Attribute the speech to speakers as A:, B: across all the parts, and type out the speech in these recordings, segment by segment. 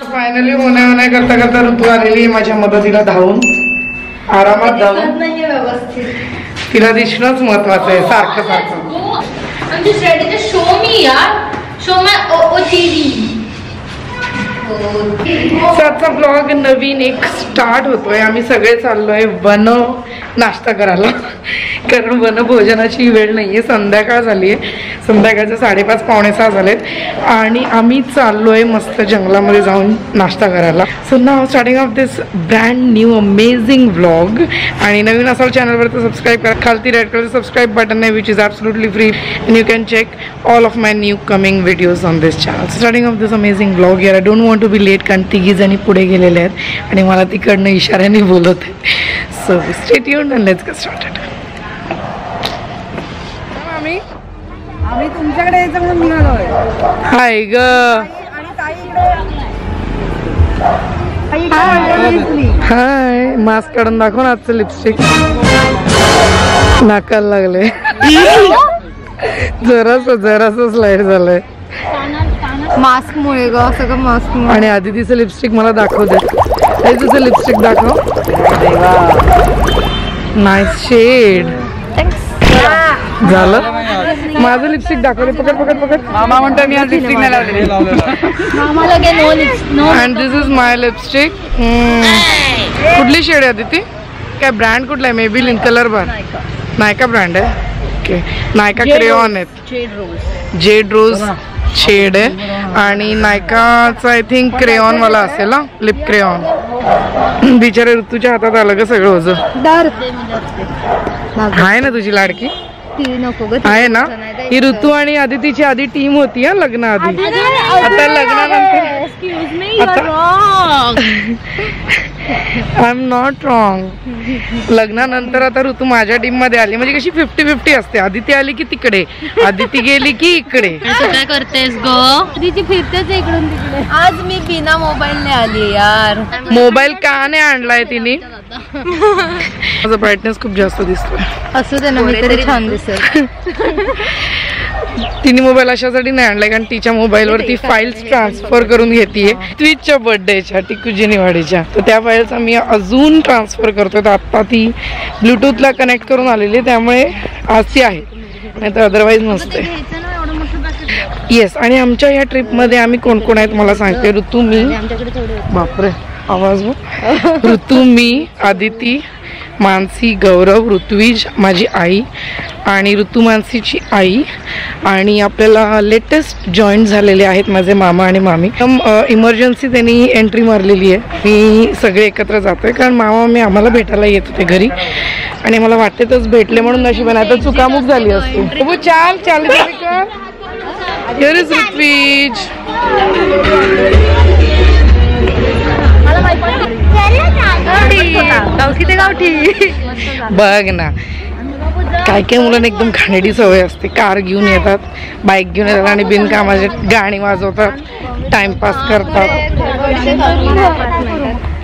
A: Finally होण्या करता करता ऋतू आलेली माझ्या मदतीला धावून, आरामात धावून. तिला दिसणंच महत्वाचं आहे सारखं सारखं. आजचा ब्लॉग नवीन एक स्टार्ट होतोय. आम्ही सगळे चाललोय वन नाश्ता करायला, कारण वन भोजनाची वेळ नाहीये. संध्याकाळ झाली आहे, संध्याकाळचे 5:30 पावणे 6 झालेत आणि आम्ही चाललोय मस्त जंगलामध्ये जाऊन नाश्ता करायला. So now starting off this brand new amazing vlog. आणि नवीन असाल चॅनलवर तर सबस्क्राईब करा. खालती रेड कलर सबस्क्राईब बटन आहे which is absolutely free and you can check all of my new coming videos on this channel. Starting off this amazing vlog. यार I don't want to be late, कारण 3 जणी पुढे गेलेले आहेत आणि मला तिकडनं इशाऱ्याने बोलत आहेत. So stay tuned and let's get started.
B: आम्ही तुमच्याकडे यायचं म्हणून निघालोय.
A: हाय ग, हाय. मास्क काढून दाखव ना आजचं लिपस्टिक. नाकाला लागले. जरास स्लाइड झालंय
B: मास्क मुळे ग, सगळं मास्क.
A: आणि आधी तिचं लिपस्टिक मला दाखव दे. तुझं लिपस्टिक दाखव. Nice shade. झालं. माझं लिपस्टिक दाखवले. पकड पकड पकड.
C: मामा म्हणतो मी आज लिपस्टिक नाही लावलेली.
A: And this is my lipstick. कुठली शेड आहे आदिती? काय ब्रँड कुठला आहे? मेबेलिन कलर बार. नायका ब्रँड आहे. ओके. नायका क्रेयॉन आहेत. जेड रोज शेड आहे आणि नायकाचा आय थिंक क्रेयॉन वाला असेल ना, लिप क्रेयॉन. बिचारे ऋतूच्या हातात आलं ग सगळं होतं. आहे ना तुझी लाडकी? आहे ना. ही ऋतू आणि आदितीची आधी टीम होती हा लग्नाआधी. आता लग्नानंतर आय एम नॉट रॉंग. लग्नानंतर आता ऋतू माझ्या टीम मध्ये आली. म्हणजे कशी 50-50 असते. आदिती आली की तिकडे, आदिती गेली की इकडे.
D: काय करतेस ग? आदिती फिरतेच इकडून तिकडे.
B: आज मी बिना मोबाईलने आली यार.
A: मोबाईल का नाही आणलाय तिने? माझा ब्राईटनेस खूप जास्त दिसतोय.
B: असू दे ना, मी तरी छान दिसेल.
A: तिने मोबाईल अशासाठी नाही आणलाय कारण तिच्या मोबाईलवर ती फाईल्स ट्रान्सफर करून घेतीये ट्विचच्या बर्थडेच्या, टिकुजीनीवाडीच्या. तर त्या फाईल्स आम्ही अजून ट्रान्सफर करतोय. तर आता ती ब्लूटूथला कनेक्ट करून आलेली आहे, त्यामुळे आज ती आहे, नाही तर अदरवाईज नसते. येस. आणि आमच्या ह्या ट्रिपमध्ये आम्ही कोण कोण आहेत मला सांगते. ऋतू, मी, बापरे आवाज, ऋतू, मी, आदिती, मानसी, गौरव, ऋत्विज, माझी आई आणि ऋतू मानसीची आई. आणि आपल्याला लेटेस्ट जॉईन झालेले आहेत माझे मामा आणि मामी. इमर्जन्सी त्यांनी एंट्री मारलेली आहे. मी सगळे एकत्र जातोय कारण मामा मी आम्हाला भेटायला येत होते घरी आणि मला वाटतेच भेटले म्हणून नशिबाने. आता चुकामुक झाली असते. चाल चाल. Here is Ritvij. बघ ना, काय काय मुलांना एकदम घाणेरडी सवय असते. कार घेऊन येतात, बाईक घेऊन येतात आणि बिनकामाचे गाणी वाजवतात, टाइमपास करतात.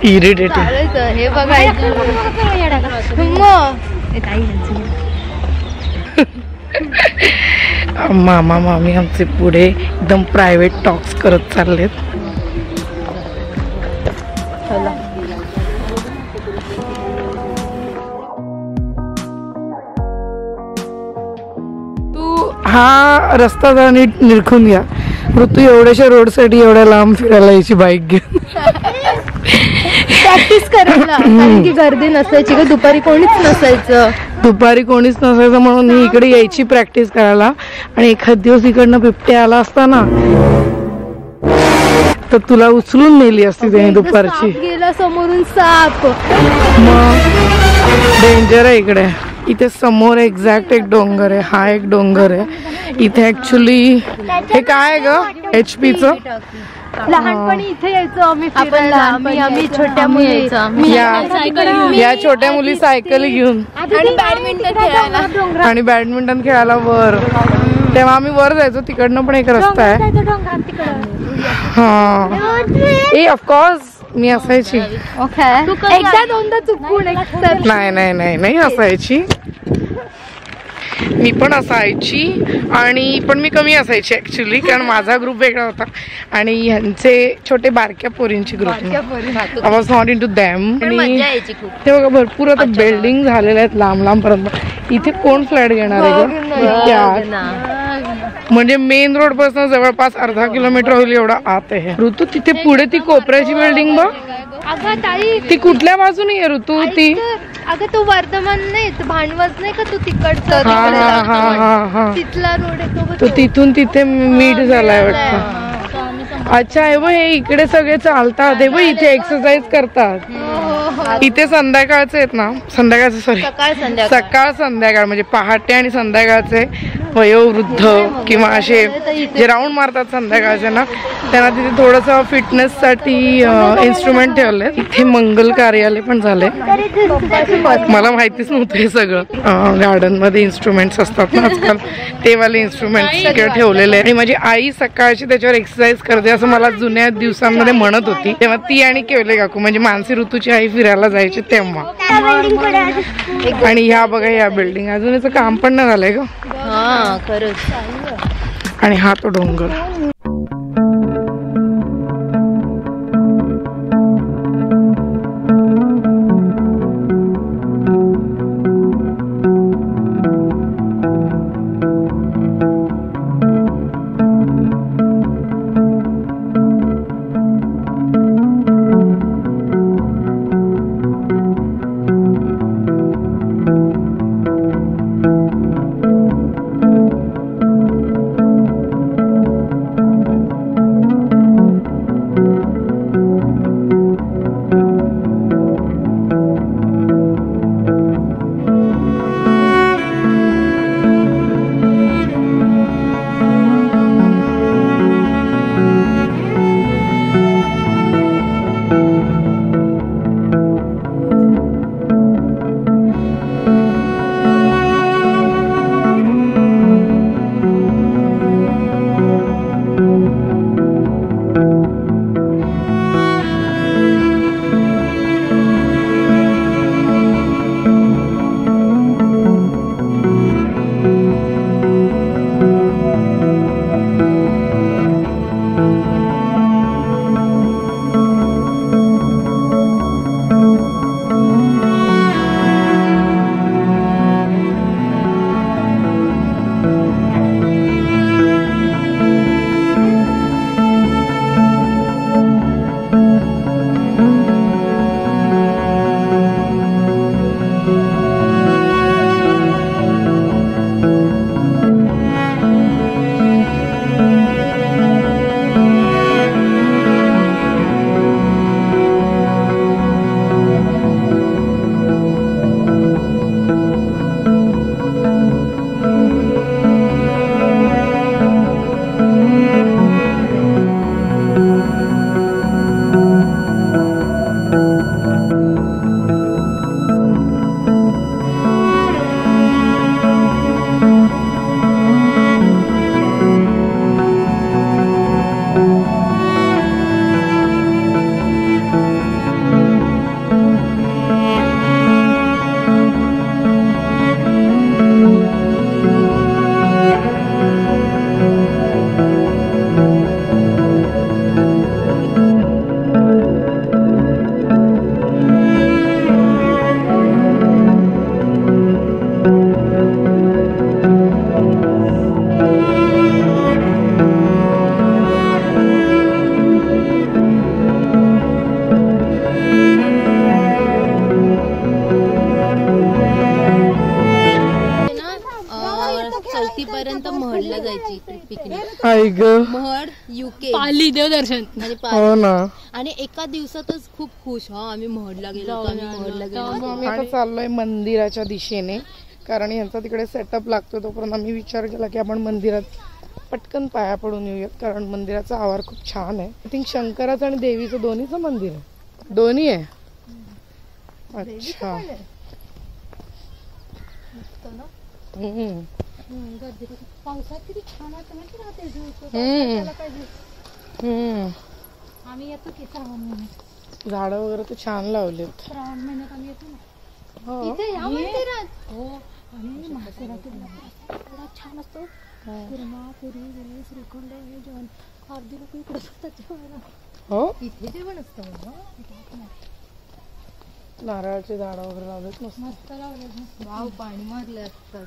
A: इरिटेटिंग.
B: हे बघायचं.
A: मामा मामी आमचे पुढे एकदम प्रायव्हेट टॉक्स करत चाललेत. हा रस्ता जरा नीट निरखून घ्या. ऋतू एवढ्याशा रोड साठी एवढ्या लांब फिरायला यायची बाईक घेऊन.
B: प्रॅक्टिस करायला, कारण की गर्दी नसायची का, दुपारी कोणीच नसायचं.
A: दुपारी कोणीच नसायचं म्हणून मी इकडे यायची प्रॅक्टिस करायला. आणि एखाद दिवस इकडनं बिबट्या आला असता ना तर तुला उचलून नेली असती त्याने दुपारची.
B: गेला समोरून साप.
A: मग डेंजर आहे इकडे. इथे समोर एक्झॅक्ट एक डोंगर आहे. हा एक डोंगर आहे. इथे ऍक्च्युली हे काय आहे ग, HP-चं.
B: लहानपणी इथे यायचो आम्ही. आम्ही छोट्या मुली
A: या छोट्या मुली सायकल घेऊन आणि बॅडमिंटन खेळायला वर. तेव्हा आम्ही वर जायचो. तिकडनं पण एक रस्ता आहे. हा, ए ऑफकोर्स मी असायची.
B: एकदा दोनदा चुकून.
A: नाही नाही नाही नाही असायची. मी पण असायची आणि पण मी कमी असायची ऍक्च्युली, कारण माझा ग्रुप वेगळा होता आणि ह्यांचे छोटे बारक्या पोरींची group was not in to them. आणि ते बघा भरपूर आता बिल्डिंग झालेल्या आहेत लांब लांब पर्यंत. इथे कोण फ्लॅट घेणार आहे का? म्हणजे मेन रोड पासून जवळपास अर्धा किलोमीटर होईल एवढा आत आहे. ऋतू तिथे पुढे ती कोपऱ्याची बिल्डिंग बघ.
B: अगं ताई
A: ती कुठल्या बाजूने आहे ऋतू? ती
B: अगं तो वर्धमान नाही, भांडवत नाही का तू तिकडचा तिथला रोड आहे
A: तो तिथून तिथे मीट झालाय वाटतं. अच्छा हे बघ, हे इकडे सगळे चालतात, हे बघ इथे एक्सरसाइज करतात. इथे संध्याकाळचे आहेत ना, संध्याकाळचे सॉरी सकाळ संध्याकाळ म्हणजे पहाटे आणि संध्याकाळचे वयोवृद्ध किंवा असे जे राऊंड मारतात संध्याकाळचे ना, त्यांना तिथे थोडंसं फिटनेस साठी इन्स्ट्रुमेंट ठेवले. इथे मंगल कार्यालय पण झाले. मला माहितीच नव्हतं हे सगळं. गार्डन मध्ये इन्स्ट्रुमेंट्स असतात ना आजकाल, ते वाले इन्स्ट्रुमेंट्स सगळे ठेवलेले. आणि माझी आई सकाळची त्याच्यावर एक्सरसाइज करते असं मला जुन्या दिवसांमध्ये म्हणत होती. तेव्हा ती आणि केवले काकू म्हणजे मानसी ऋतूची आई फिरायला जायची तेव्हा. आणि ह्या बघा ह्या बिल्डिंग अजून याचं काम पण नाही झालंय ग. आणि हा तो डोंगर.
D: महडला जायची पिकनिक. महड UK
B: पाली देवदर्शन
D: म्हणजे
A: हो ना.
D: आणि एका दिवसातच खूप खुश. आम्ही महडला गेलो होतो.
A: आता चाललोय मंदिराच्या दिशेने, कारण यांचा तिकडे सेटअप लागतो. तोपर्यंत आम्ही विचार केला की आपण मंदिरात पटकन पाया पडून येऊयात, कारण मंदिराचा आवार खूप छान आहे. आय थिंक शंकराचं आणि देवीचं दोन्हीचं मंदिर आहे. दोन्ही आहे. अच्छा.
B: पावसात किती छान आम्ही येतो की श्रावण महिन्यात.
A: झाडं वगैरे तर छान लावलेत.
B: श्रावण महिन्यात आम्ही येतो ना.
A: हो.
B: इथे या मंदिरात. हो
D: आणि महाशिवरात्री एवढा छान असतो. कुर्मा पुरी बिरी श्रीखंड हे जेवण अर्धी लोक इकडे असतात जेवायला.
A: हो
D: इथे जेवण असतं
A: नारळाची झाडं वगैरे लावलेत मस्त.
D: मस्त लावलं. वाव पाणी मारले असतात.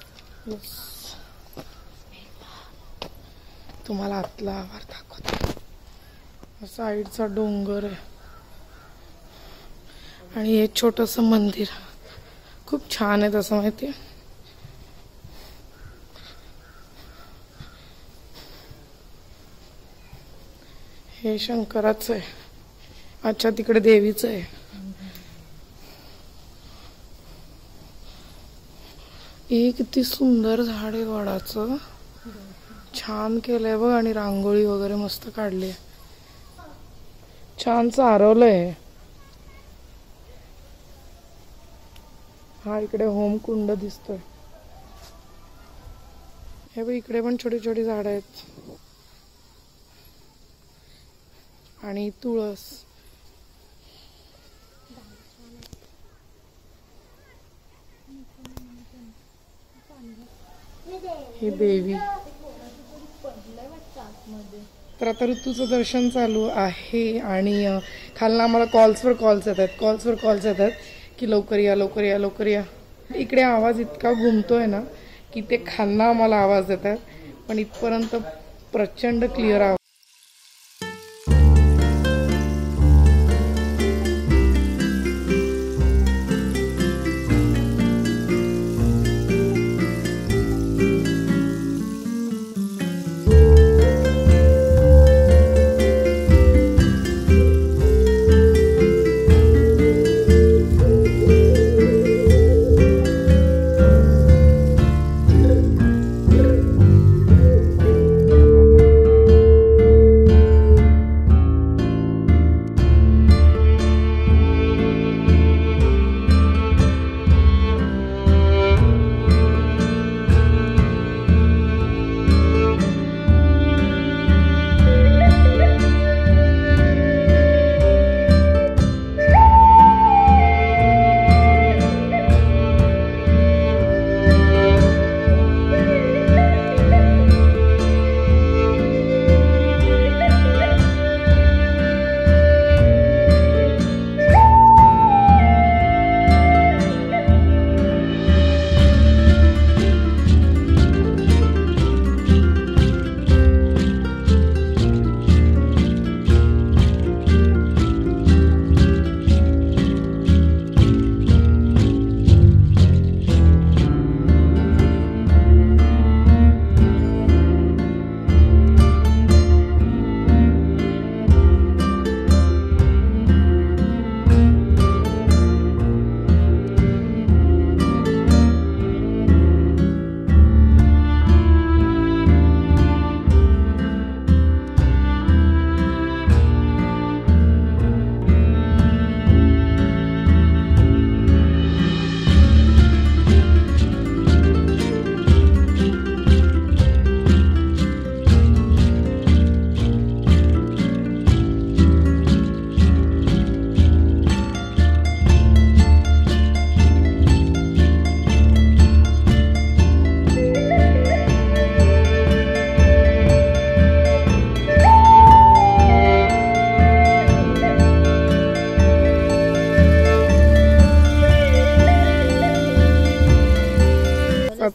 A: तुम्हाला आतला आवार दाखवते. साईडचा डोंगर आहे आणि हे छोटंसं मंदिर खूप छान आहे तसं माहिती आहे. हे शंकराचं आहे. अच्छा तिकडे देवीचं आहे. हे किती सुंदर झाड आहे वडाचं. छान केलंय बघ आणि रांगोळी वगैरे मस्त काढली. छान सारवलंय. हा इकडे होम कुंड दिसतोय. हे बघ इकडे पण छोटी छोटी झाड आहेत आणि तुळस. ही देवी. तर आता ऋतूचं दर्शन चालू आहे आणि खालनं आम्हाला कॉल्सवर कॉल्स येतात की लवकर या लवकर या लवकर या. इकडे आवाज इतका घुमतोय ना की ते खालनं आम्हाला आवाज देतात पण इथपर्यंत प्रचंड क्लिअर आवाज.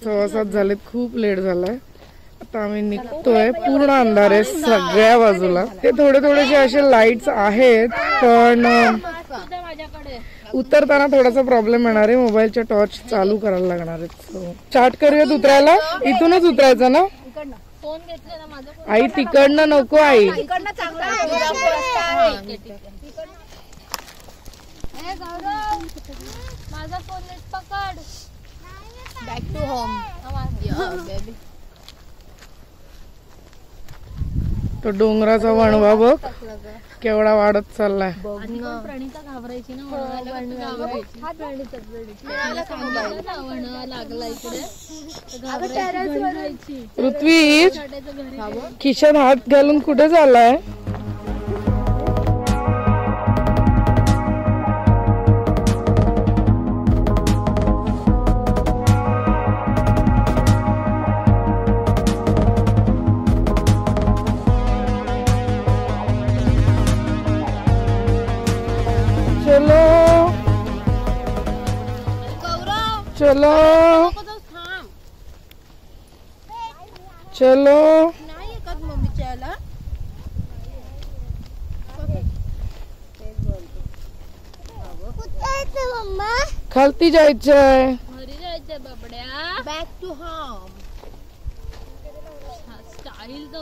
A: प्रवासात झालेत. खूप लेट झालाय. आता आम्ही निघतोय. पूर्ण अंधार आहे सगळ्या बाजूला. ते थोडे थोडेसे असे लाईट्स आहेत पण उतरताना थोडासा प्रॉब्लेम येणार आहे. मोबाईलच्या टॉर्च चालू करायला लागणार आहेत. स्टार्ट करूयात उतरायला. इथूनच उतरायचं ना आई? तिकडनं नको आई.
B: माझा फोन पकड.
D: Back to home.
A: तो डोंगराचा वणवा बघ केवढा वाढत चाललाय.
D: प्रणिता घाबरायची ना. लागला इकडे
A: पृथ्वी खिशात हात घालून कुठे चाललाय? चलो चलो खालती जायचंय.
D: घरी जायचंय बाबड्या.
B: Back to home.
D: स्टाईल तर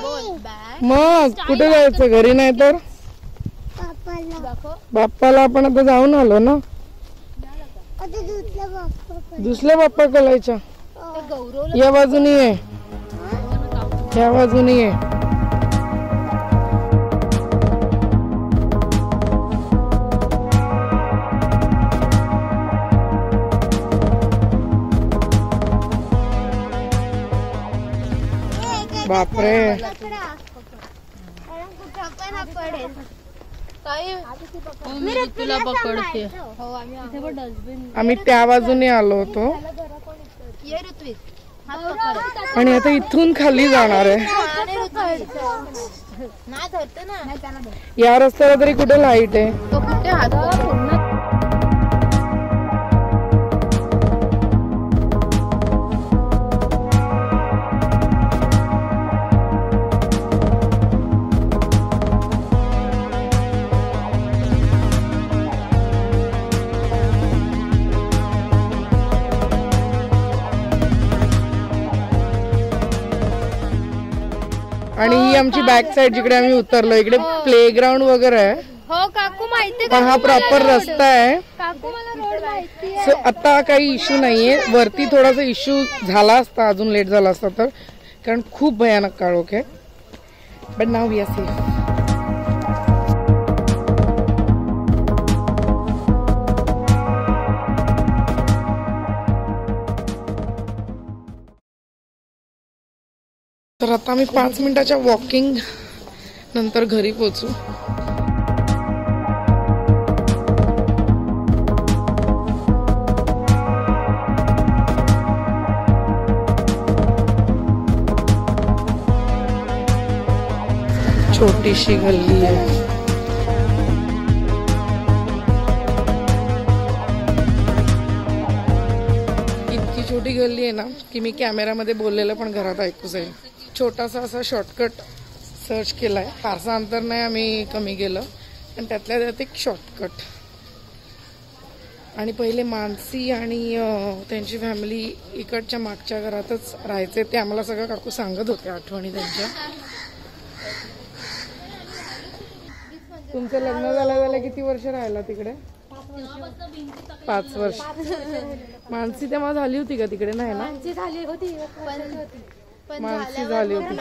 D: बोल बॅक.
A: मग कुठे जायचं? घरी नाही तर बाप्पाला. आपण आता जाऊन आलो ना. दुसऱ्या बाप्पा कलायच्या. या बाजूनी आहे, या बाजूनी आहे. बापरे
D: तुला पकडते.
A: आम्ही त्या बाजूने आलो होतो आणि आता इथून खाली जाणार आहे. या रस्त्याला तरी कुठे लाईट आहे? आणि ही आमची बॅक साइड जिकडे आम्ही उतरलो. इकडे प्लेग्राऊंड वगैरे आहे.
B: हो काकू माहितीये.
A: पण हा प्रॉपर रस्ता आहे.
B: काकू मला रोड माहितीये.
A: सो आता काही इश्यू नाहीये. वरती थोडासा इश्यू झाला असता, अजून लेट झाला असता तर, कारण खूप भयानक काळोख आहे. But now we are safe. तर आता आम्ही 5 मिनिटाच्या वॉकिंग नंतर घरी पोहोचू. छोटीशी गल्ली आहे. इतकी छोटी गल्ली आहे ना की मी कॅमेरामध्ये बोललेलं पण घरात ऐकू जाईल. छोटासा असा शॉर्टकट सर्च केलाय. फारसा अंतर नाही आम्ही कमी केलं, पण त्यातल्या त्यात एक शॉर्टकट. आणि पहिले मानसी आणि त्यांची फॅमिली इकडच्या मागच्या घरातच राहायचे. ते आम्हाला सगळं काकू सांगत होते, आठवणी त्यांच्या. तुमचं लग्न झालं किती वर्ष राहिला तिकडे? 5 वर्ष. मानसी तेव्हा झाली होती का तिकडे? नाही ना,
D: झाली होती.
A: मानसी झाली होती.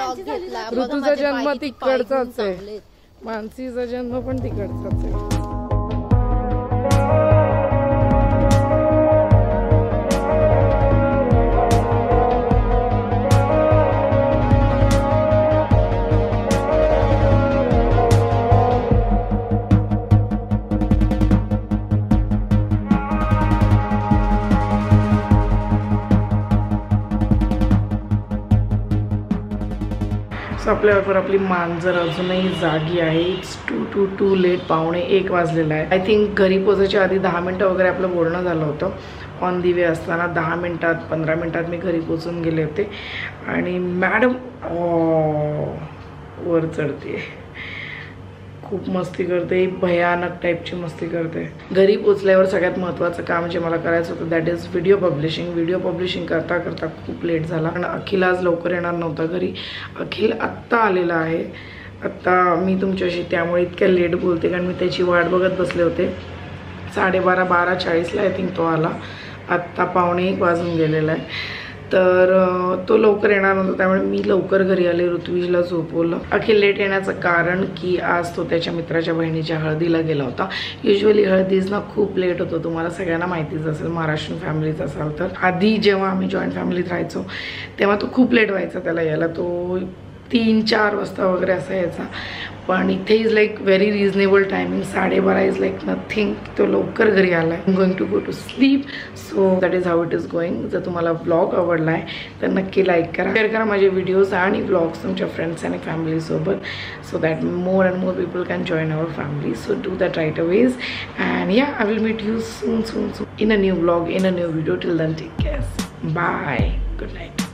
A: ऋतूचा जन्म तिकडचाच आहे. मानसीचा जन्म पण तिकडचाच आहे. आपल्याबरोबर आपली मांजर अजूनही जागी आहे. It's to late. 1:45 वाजलेला आहे. आय थिंक घरी पोहोचायच्या आधी 10 मिनटं वगैरे आपलं बोलणं झालं होतं. ऑन दी वे असताना 10 मिनटात 15 मिनटात मी घरी पोहोचून गेले होते. आणि मॅडम वर चढते, खूप मस्ती करते, भयानक टाईपची मस्ती करते. घरी पोचल्यावर सगळ्यात महत्त्वाचं काम जे मला करायचं होतं that is video publishing. Video publishing करता करता खूप लेट झाला. कारण अखिल आज लवकर येणार नव्हता घरी. अखिल आत्ता आलेला आहे. आत्ता मी तुमच्याशी त्यामुळे इतक्या लेट बोलते कारण मी त्याची वाट बघत बसले होते. 12:40 आय थिंक तो आला. आत्ता 12:45 वाजून गेलेला आहे. तर तो लवकर येणार नव्हता, त्यामुळे मी लवकर घरी आले. ऋत्विजला झोपवलं. अखिल लेट येण्याचं कारण की आज तो त्याच्या मित्राच्या बहिणीच्या हळदीला गेला होता. युजली हळदीज ना खूप लेट होतो, तुम्हाला सगळ्यांना माहितीच असेल महाराष्ट्रीयन फॅमिलीत असाल तर. आधी जेव्हा आम्ही जॉईंट फॅमिलीत राहायचो तेव्हा तो खूप लेट व्हायचा त्याला यायला. तो 3-4 वाजता वगैरे असा यायचा. पण इथे is like very reasonable timing. 12:30 is like nothing. तो लवकर घरी आला आहे. Going to go to sleep. So that is how it is going. जर तुम्हाला व्लॉग आवडला आहे तर नक्की लाईक करा, शेअर करा माझे व्हिडिओज आणि व्लॉग्स तुमच्या फ्रेंड्स आणि फॅमिलीसोबत, so that more and more people can join our family. So do that right away. And yeah, I will meet you soon in a new vlog, in a new video. Till then take care. Bye. Good night.